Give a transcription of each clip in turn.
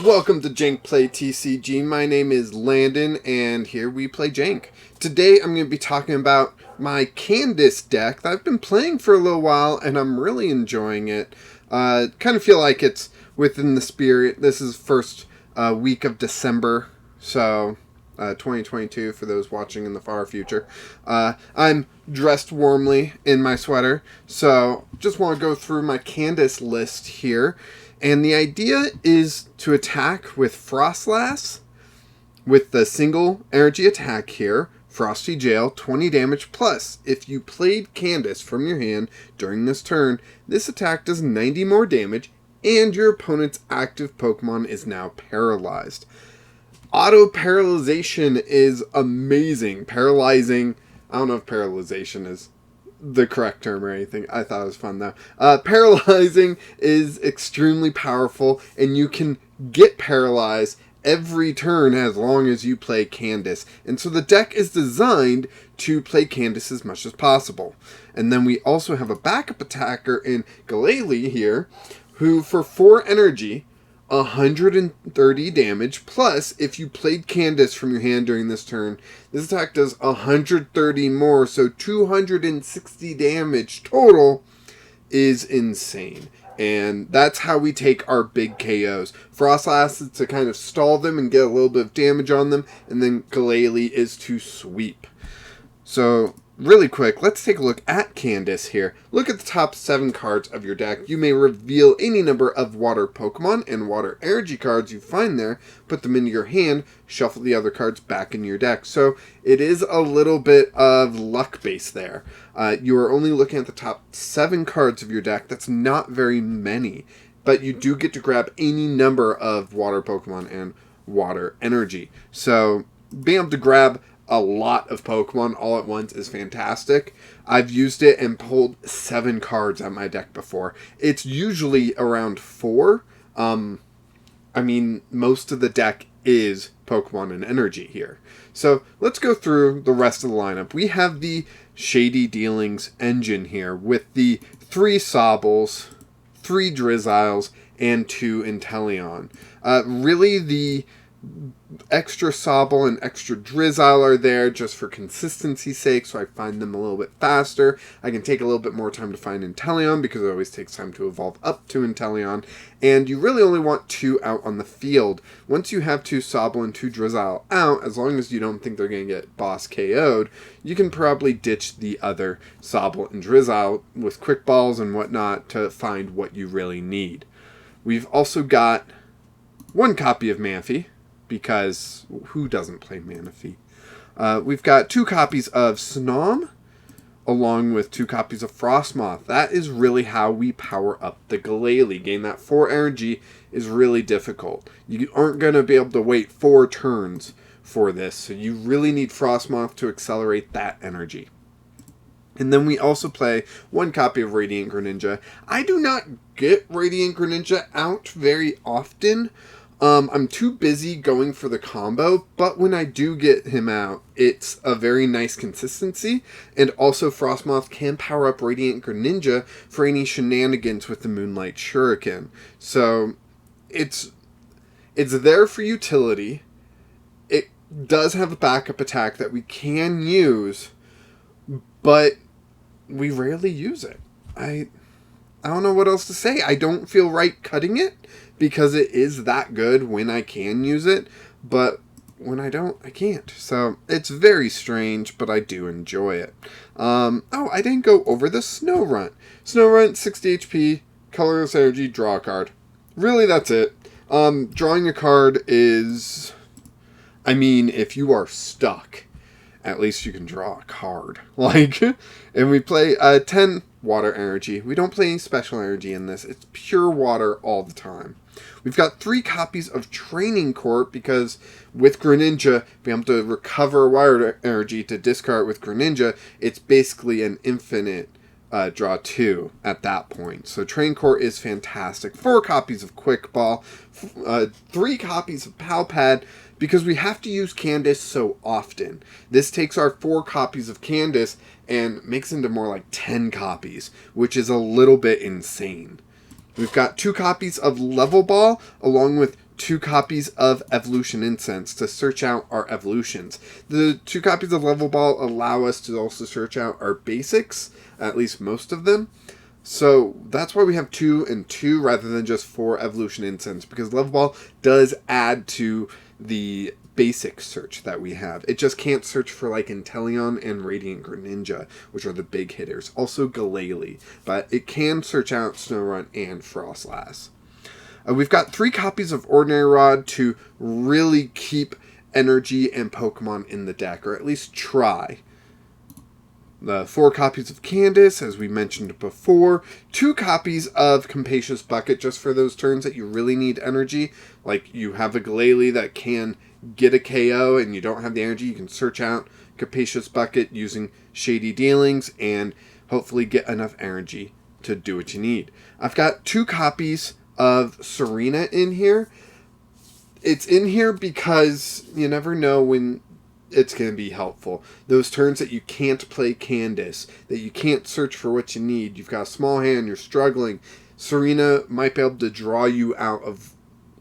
Welcome to Jank Play TCG. My name is Landon, and here we play Jank. Today I'm going to be talking about my Candice deck that I've been playing for a little while, and I'm really enjoying it. Kind of feel like it's within the spirit. This is first week of December, so 2022 for those watching in the far future. I'm dressed warmly in my sweater, so just want to go through my Candice list here. And the idea is to attack with Froslass, with the single energy attack here, Frosty Jail, 20 damage plus. If you played Candice from your hand during this turn, this attack does 90 more damage, and your opponent's active Pokemon is now paralyzed. Auto paralyzation is amazing. Paralyzing, I don't know if paralyzation is the correct term or anything. I thought it was fun though. Paralyzing is extremely powerful, and you can get paralyzed every turn as long as you play Candice. And so the deck is designed to play Candice as much as possible. And then we also have a backup attacker in Glalie here, who for 4 energy, 130 damage, plus if you played Candice from your hand during this turn, this attack does 130 more, so 260 damage total is insane. And that's how we take our big KOs. Froslass is to kind of stall them and get a little bit of damage on them, and then Glalie is to sweep. So really quick, let's take a look at Candice here. Look at the top 7 cards of your deck. You may reveal any number of water Pokemon and water energy cards you find there, put them into your hand, shuffle the other cards back into your deck. So it is a little bit of luck base there. You are only looking at the top 7 cards of your deck. That's not very many, but you do get to grab any number of water Pokemon and water energy. So being able to grab a lot of Pokemon all at once is fantastic. I've used it and pulled 7 cards out of my deck before. It's usually around 4. I mean, most of the deck is Pokemon and energy here. So let's go through the rest of the lineup. We have the Shady Dealings engine here with the 3 Sobbles, 3 Drizziles, and 2 Inteleon. Really, the extra Sobble and extra Drizzile are there just for consistency's sake, so I find them a little bit faster. I can take a little bit more time to find Inteleon because it always takes time to evolve up to Inteleon, and you really only want 2 out on the field. Once you have 2 Sobble and 2 Drizzile out, as long as you don't think they're going to get boss KO'd, you can probably ditch the other Sobble and Drizzile with quick balls and whatnot to find what you really need. We've also got 1 copy of Manaphy, because who doesn't play Manaphy? We've got 2 copies of Snom, along with 2 copies of Frosmoth. That is really how we power up the Glalie. Getting that 4 energy is really difficult. You aren't going to be able to wait 4 turns for this, so you really need Frosmoth to accelerate that energy. And then we also play 1 copy of Radiant Greninja. I do not get Radiant Greninja out very often. I'm too busy going for the combo, but when I do get him out, it's a very nice consistency, and also Frosmoth can power up Radiant Greninja for any shenanigans with the Moonlight Shuriken. So it's there for utility. It does have a backup attack that we can use, but we rarely use it. I don't know what else to say. I don't feel right cutting it, because it is that good when I can use it, but when I don't, I can't. So it's very strange, but I do enjoy it. Oh, I didn't go over the Snorunt. Snorunt, 60 HP, colorless energy, draw a card. Really, that's it. Drawing a card is, I mean, if you are stuck, at least you can draw a card. And we play 10 water energy. We don't play any special energy in this. It's pure water all the time. We've got 3 copies of Training Court, because with Greninja, being able to recover water energy to discard with Greninja, it's basically an infinite draw 2 at that point. So Training Court is fantastic. 4 copies of Quick Ball, 3 copies of Pal Pad, because we have to use Candice so often. This takes our 4 copies of Candice and makes into more like 10 copies, which is a little bit insane. We've got 2 copies of Level Ball, along with 2 copies of Evolution Incense to search out our evolutions. The 2 copies of Level Ball allow us to also search out our basics, at least most of them. So that's why we have 2 and 2 rather than just 4 Evolution Incense, because Level Ball does add to the basic search that we have. It just can't search for like Inteleon and Radiant Greninja, which are the big hitters. Also Glalie, but it can search out Snorunt and Froslass. We've got 3 copies of Ordinary Rod to really keep energy and Pokemon in the deck, or at least try. 4 copies of Candice, as we mentioned before. 2 copies of Capacious Bucket, just for those turns that you really need energy. Like you have a Glalie that can get a KO and you don't have the energy, you can search out Capacious Bucket using Shady Dealings and hopefully get enough energy to do what you need. I've got 2 copies of Serena in here. It's in here because you never know when it's going to be helpful. Those turns that you can't play Candice, that you can't search for what you need, you've got a small hand, you're struggling, Serena might be able to draw you out of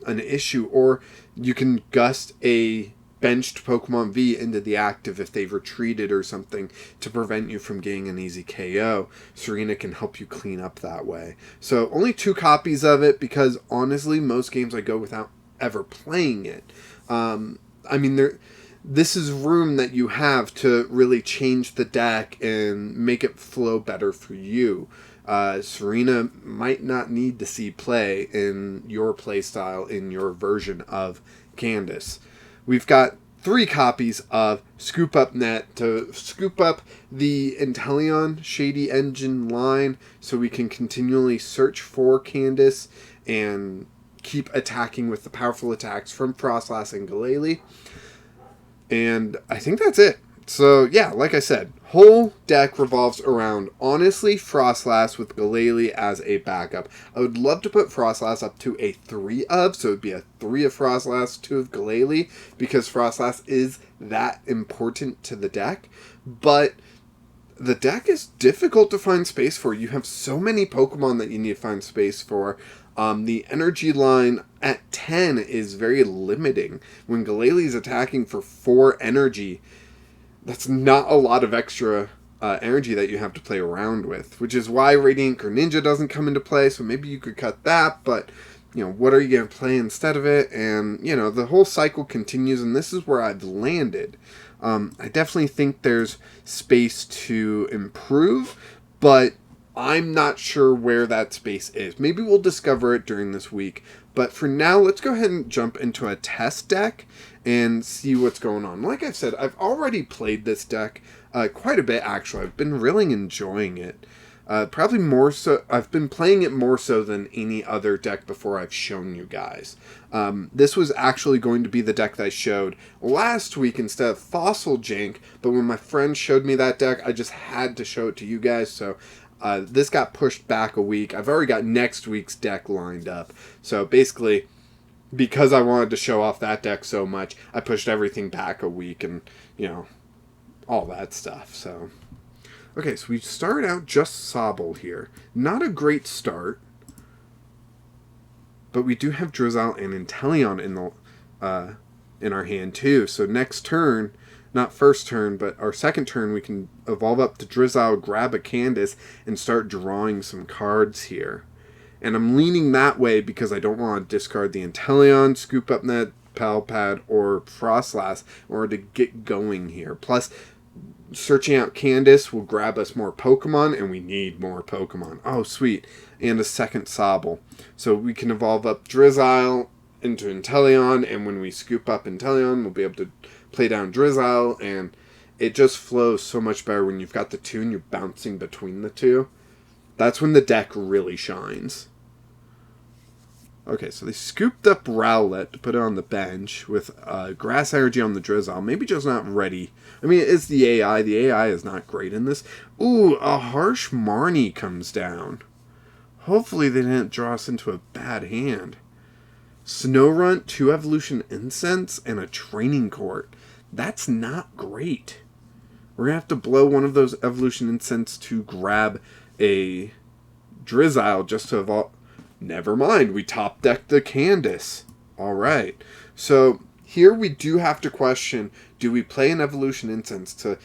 an issue, or you can gust a benched Pokemon V into the active if they've retreated or something to prevent you from getting an easy KO. Serena can help you clean up that way. So only 2 copies of it because honestly most games I go without ever playing it. I mean, this is room that you have to really change the deck and make it flow better for you. Serena might not need to see play in your playstyle, in your version of Candice. We've got 3 copies of Scoop Up Net to scoop up the Inteleon Shady Engine line so we can continually search for Candice and keep attacking with the powerful attacks from Froslass and Glalie. And I think that's it. So yeah, like I said, whole deck revolves around, honestly, Froslass with Glalie as a backup. I would love to put Froslass up to a 3 of, so it would be a 3 of Froslass, 2 of Glalie, because Froslass is that important to the deck. But the deck is difficult to find space for. You have so many Pokemon that you need to find space for. The energy line at 10 is very limiting. When Glalie is attacking for 4 energy, that's not a lot of extra energy that you have to play around with, which is why Radiant Greninja doesn't come into play, so maybe you could cut that, but, you know, what are you going to play instead of it? And, you know, the whole cycle continues, and this is where I've landed. I definitely think there's space to improve, but I'm not sure where that space is. Maybe we'll discover it during this week. But for now, let's go ahead and jump into a test deck and see what's going on. Like I've said, I've already played this deck quite a bit, actually. I've been really enjoying it. Probably more so. I've been playing it more so than any other deck before I've shown you guys. This was actually going to be the deck that I showed last week instead of Fossil Jank, but when my friend showed me that deck, I just had to show it to you guys, so this got pushed back a week. I've already got next week's deck lined up. So basically, because I wanted to show off that deck so much, I pushed everything back a week and, you know, all that stuff. So, okay, so we start out just Sobble here. Not a great start, but we do have Drizzile and Inteleon in our hand too. So next turn, not first turn, but our second turn, we can evolve up to Drizzile, grab a Candice, and start drawing some cards here. And I'm leaning that way because I don't want to discard the Inteleon, Scoop Up Net, Pal Pad, or Froslass in order to get going here. Plus, searching out Candice will grab us more Pokemon, and we need more Pokemon. Oh, sweet. And a second Sobble. So we can evolve up Drizzile into Inteleon, and when we scoop up Inteleon, we'll be able to play down Drizzile, and it just flows so much better when you've got the 2 and you're bouncing between the 2. That's when the deck really shines. Okay, so they scooped up Rowlet to put it on the bench with Grass Energy on the Drizzile. Maybe just not ready. I mean, it's the AI. The AI is not great in this. Ooh, a Harsh Marnie comes down. Hopefully they didn't draw us into a bad hand. Snorunt, 2 Evolution Incense, and a Training Court. That's not great. We're going to have to blow one of those Evolution Incense to grab a Drizzile just to evolve. Never mind, we top decked the Candice. All right. So here we do have to question, do we play an Evolution Incense to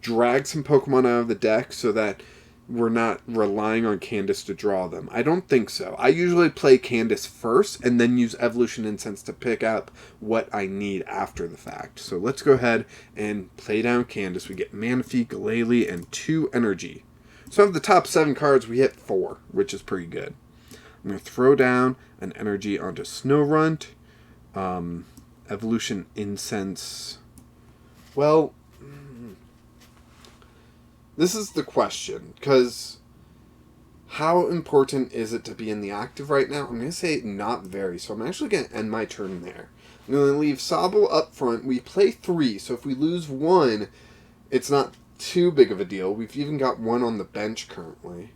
drag some Pokemon out of the deck so that we're not relying on Candice to draw them? I don't think so. I usually play Candice first and then use Evolution Incense to pick up what I need after the fact. So let's go ahead and play down Candice. We get Manaphy, Glalie, and 2 energy. So of the top 7 cards, we hit 4, which is pretty good. I'm going to throw down an energy onto Snorunt. Evolution Incense. Well, this is the question, because how important is it to be in the active right now? I'm going to say not very, so I'm actually going to end my turn there. I'm going to leave Sobble up front. We play 3, so if we lose 1, it's not too big of a deal. We've even got 1 on the bench currently.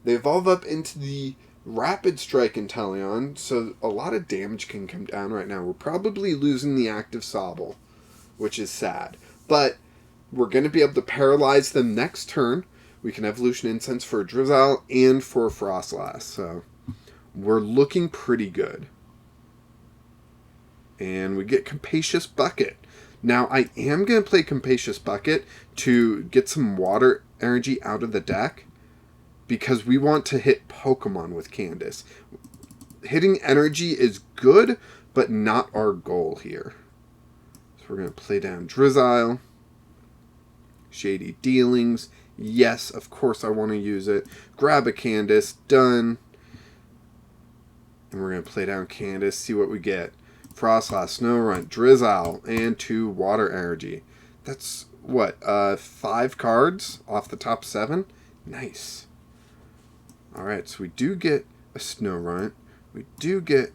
They evolve up into the Rapid Strike Inteleon, so a lot of damage can come down right now. We're probably losing the active Sobble, which is sad. But we're going to be able to paralyze them next turn. We can Evolution Incense for a Drizzile and for a Froslass, so we're looking pretty good. And we get Capacious Bucket. Now, I am going to play Capacious Bucket to get some water energy out of the deck, because we want to hit Pokemon with Candice. Hitting energy is good, but not our goal here. So we're going to play down Drizzile. Shady Dealings. Yes, of course I want to use it. Grab a Candice. Done. And we're going to play down Candice, see what we get. Froslass, Snorunt, Drizzile, and 2 water energy. That's, what, 5 cards off the top 7? Nice. Alright, so we do get a Snorunt. We do get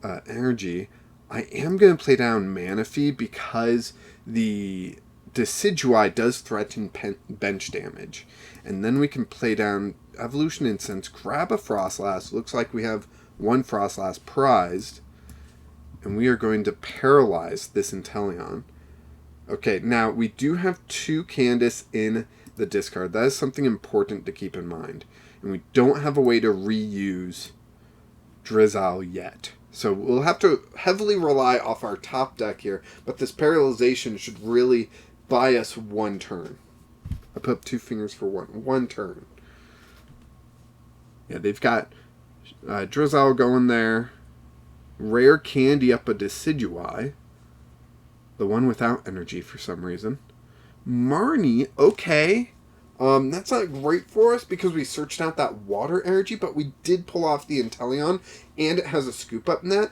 energy. I am going to play down Manaphy because the Decidueye does threaten bench damage. And then we can play down Evolution Incense, grab a Froslass. Looks like we have 1 Froslass prized. And we are going to paralyze this Inteleon. Okay, now we do have 2 Candice in the discard. That is something important to keep in mind. And we don't have a way to reuse Drizzile yet. So we'll have to heavily rely off our top deck here. But this paralyzation should really buy us 1 turn. I put up 2 fingers for 1 turn. Yeah, they've got Drizzile going there. Rare Candy up a Decidueye. The one without energy for some reason. Marnie, okay. That's not great for us because we searched out that water energy, but we did pull off the Inteleon, and it has a Scoop Up Net.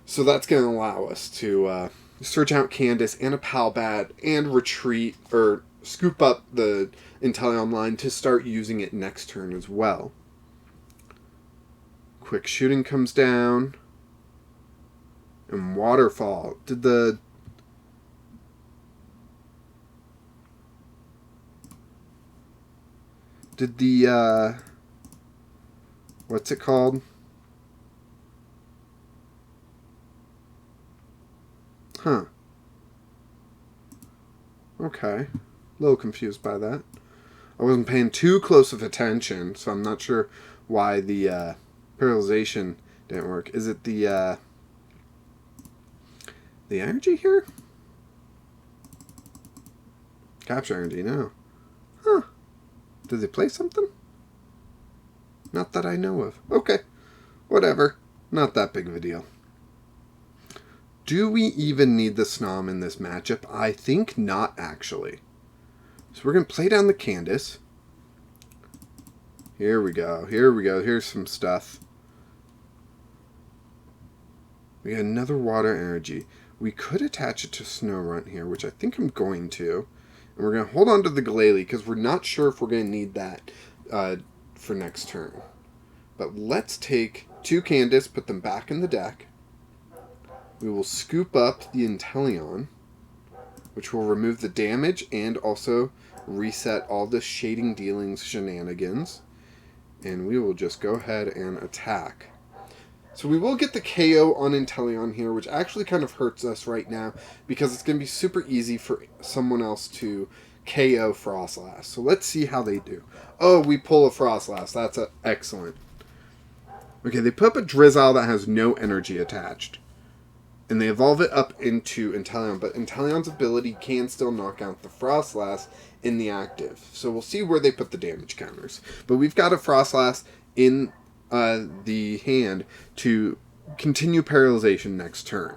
So that's going to allow us to search out Candice and a Pal Pad and retreat, or scoop up the Inteleon line to start using it next turn as well. Quick Shooting comes down. And Waterfall. Did the what's it called? Huh. Okay. A little confused by that. I wasn't paying too close of attention, so I'm not sure why the paralyzation didn't work. Is it the energy here? Capture energy, no. Huh. Does he play something? Not that I know of. Okay. Whatever. Not that big of a deal. Do we even need the Snom in this matchup? I think not, actually. So we're going to play down the Candice. Here we go. Here we go. Here's some stuff. We got another water energy. We could attach it to Snorunt here, which I think I'm going to. And we're going to hold on to the Glalie because we're not sure if we're going to need that for next turn. But let's take 2 Candice, put them back in the deck. We will scoop up the Inteleon, which will remove the damage and also reset all the Shading Dealings shenanigans. And we will just go ahead and attack. So we will get the KO on Inteleon here, which actually kind of hurts us right now because it's going to be super easy for someone else to KO Froslass. So let's see how they do. Oh, we pull a Froslass. That's excellent. Okay, they put up a Drizzile that has no energy attached. And they evolve it up into Inteleon, but Inteleon's ability can still knock out the Froslass in the active. So we'll see where they put the damage counters. But we've got a Froslass in the hand to continue paralyzation next turn.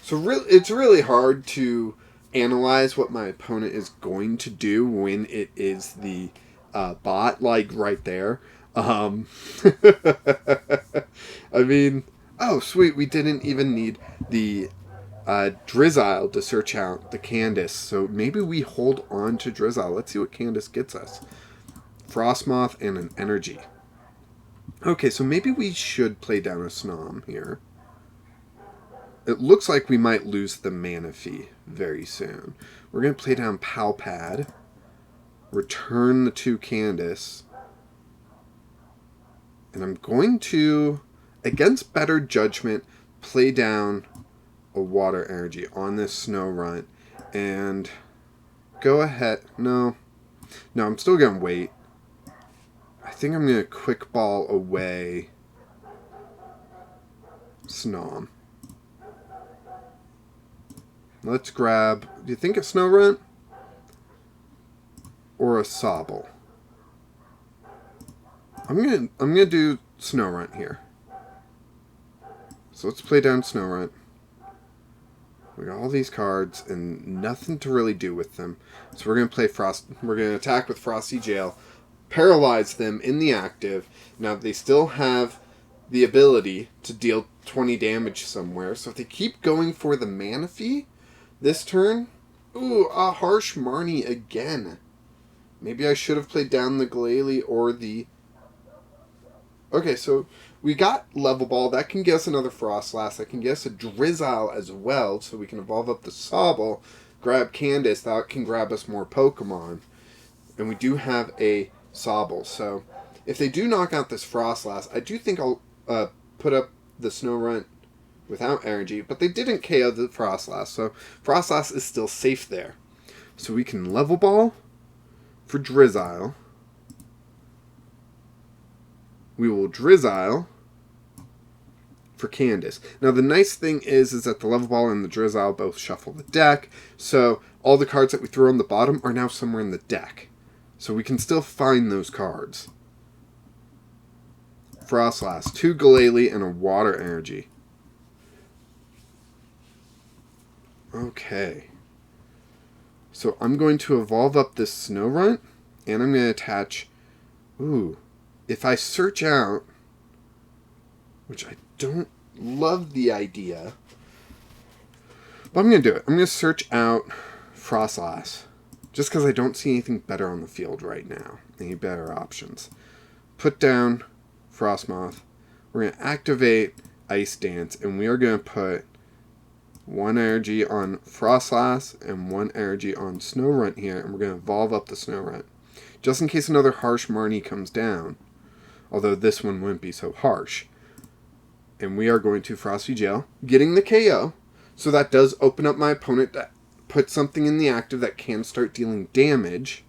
So it's really hard to analyze what my opponent is going to do when it is the bot, like right there. I mean, oh sweet, we didn't even need the Drizzile to search out the Candice, so maybe we hold on to Drizzile. Let's see what Candice gets us. Frosmoth and an energy. Okay, so maybe we should play down a Snom here. It looks like we might lose the Manaphy very soon. We're going to play down Pal Pad, return the 2 Candice, and I'm going to, against better judgment, play down a Water Energy on this Snorunt and go ahead. No, I'm still going to wait. I think I'm going to Quick Ball away Snom. Let's grab, do you think a Snorunt or a Sobble? I'm gonna do Snorunt here. So let's play down Snorunt. We got all these cards and nothing to really do with them. So we're gonna attack with Frosty Jail, paralyze them in the active. Now they still have the ability to deal 20 damage somewhere. So if they keep going for the Manaphy this turn, ooh, a harsh Marnie again. Maybe I should have played down the Glalie or the... Okay, so we got Level Ball. That can get us another Froslass. That can get us a Drizzile as well, so we can evolve up the Sobble, grab Candice. That can grab us more Pokemon. And we do have a Sobble. So if they do knock out this Froslass, I do think I'll put up the Snorunt without energy, but they didn't KO the Froslass, so Froslass is still safe there. So we can Level Ball for Drizzile. We will Drizzile for Candice. Now the nice thing is that the Level Ball and the Drizzile both shuffle the deck, so all the cards that we throw on the bottom are now somewhere in the deck. So we can still find those cards. Froslass, 2 Glalie, and a Water Energy. Okay. So I'm going to evolve up this Snorunt, and I'm going to attach... Ooh. If I search out... Which I don't love the idea. But I'm going to do it. I'm going to search out Froslass. Just because I don't see anything better on the field right now. Any better options. Put down Frosmoth. We're going to activate Ice Dance, and we are going to put 1 energy on Froslass and 1 energy on Snorunt here, and we're going to evolve up the Snorunt. Just in case another harsh Marnie comes down. Although this one wouldn't be so harsh. And we are going to Frosty Jail, getting the KO. So that does open up my opponent to put something in the active that can start dealing damage.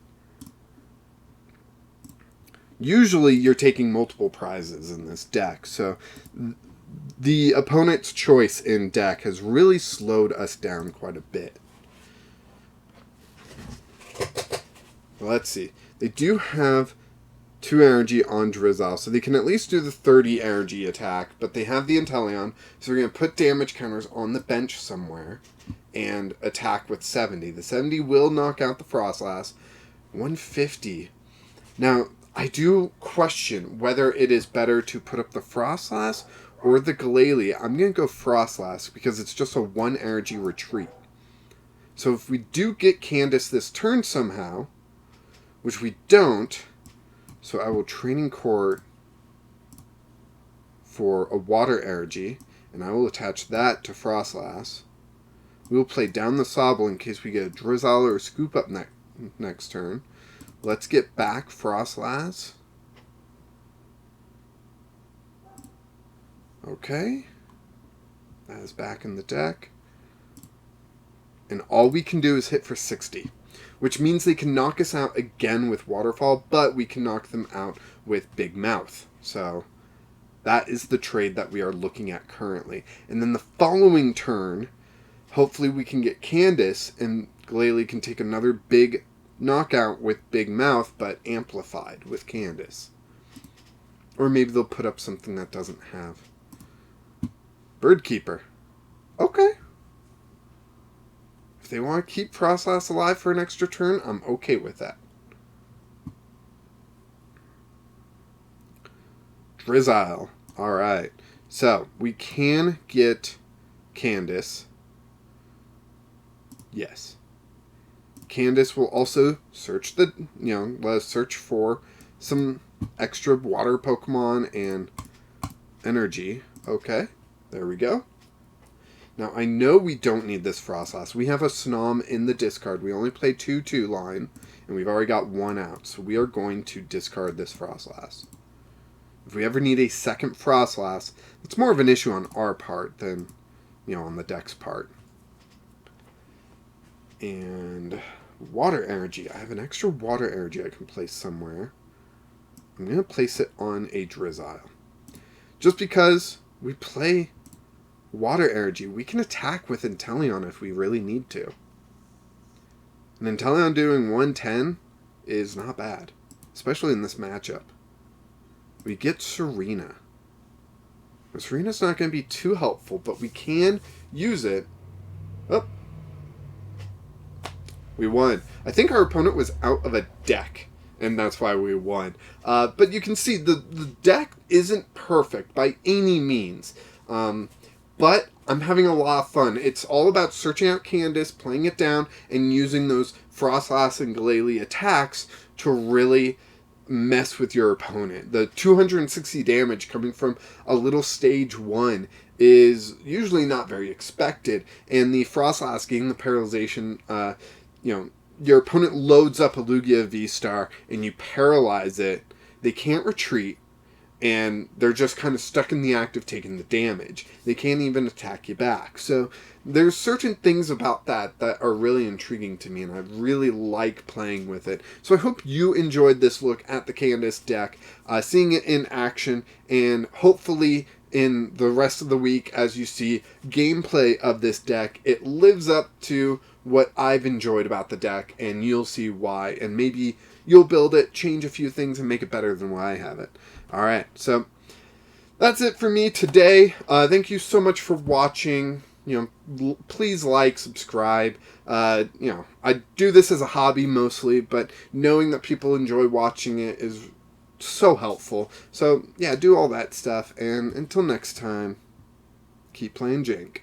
Usually you're taking multiple prizes in this deck, so the opponent's choice in deck has really slowed us down quite a bit. Let's see. They do have 2 energy on Drizzile, so they can at least do the 30 energy attack, but they have the Inteleon, so they're going to put damage counters on the bench somewhere and attack with 70. The 70 will knock out the Froslass. 150. Now, I do question whether it is better to put up the Froslass or the Glalie. I'm going to go Froslass because it's just a 1 energy retreat. So if we do get Candice this turn somehow, which we don't, so I will Training Court for a Water Energy, and I will attach that to Froslass. We will play down the Sobble in case we get a Drizzile or a Scoop Up next turn. Let's get back Froslass. Okay. That is back in the deck. And all we can do is hit for 60. which means they can knock us out again with Waterfall, but we can knock them out with Big Mouth. So that is the trade that we are looking at currently. And then the following turn, hopefully we can get Candice, and Glalie can take another big knockout with Big Mouth, but amplified with Candice. Or maybe they'll put up something that doesn't have. Birdkeeper. Okay. If they want to keep Froslass alive for an extra turn, I'm okay with that. Drizzile. Alright. So, we can get Candice. Yes. Candice will also search the, let us search for some extra water Pokemon and energy. Okay, there we go. Now, I know we don't need this Froslass. We have a Snom in the discard. We only play 2/2 line, and we've already got one out. So we are going to discard this Froslass. If we ever need a second Froslass, it's more of an issue on our part than, on the deck's part. And water energy. I have an extra water energy I can place somewhere. I'm going to place it on a Drizzile. Just because we play water energy, we can attack with Inteleon if we really need to. And Inteleon doing 110 is not bad, especially in this matchup. We get Serena. Serena's not going to be too helpful, but we can use it. Oh. We won. I think our opponent was out of a deck, and that's why we won. But you can see the deck isn't perfect by any means. But I'm having a lot of fun. It's all about searching out Candice, playing it down, and using those Froslass and Glalie attacks to really mess with your opponent. The 260 damage coming from a little stage 1 is usually not very expected, and the Froslass getting the paralyzation, your opponent loads up a Lugia V-Star and you paralyze it, they can't retreat, and they're just kind of stuck in the act of taking the damage. They can't even attack you back. So there's certain things about that are really intriguing to me, and I really like playing with it. So I hope you enjoyed this look at the Candice deck, seeing it in action, and hopefully in the rest of the week, as you see gameplay of this deck, it lives up to what I've enjoyed about the deck, and you'll see why, and maybe you'll build it, change a few things, and make it better than what I have it. Alright, so that's it for me today. Thank you so much for watching. Please like, subscribe. I do this as a hobby mostly, but knowing that people enjoy watching it is so helpful. So, yeah, do all that stuff, and until next time, keep playing Jank.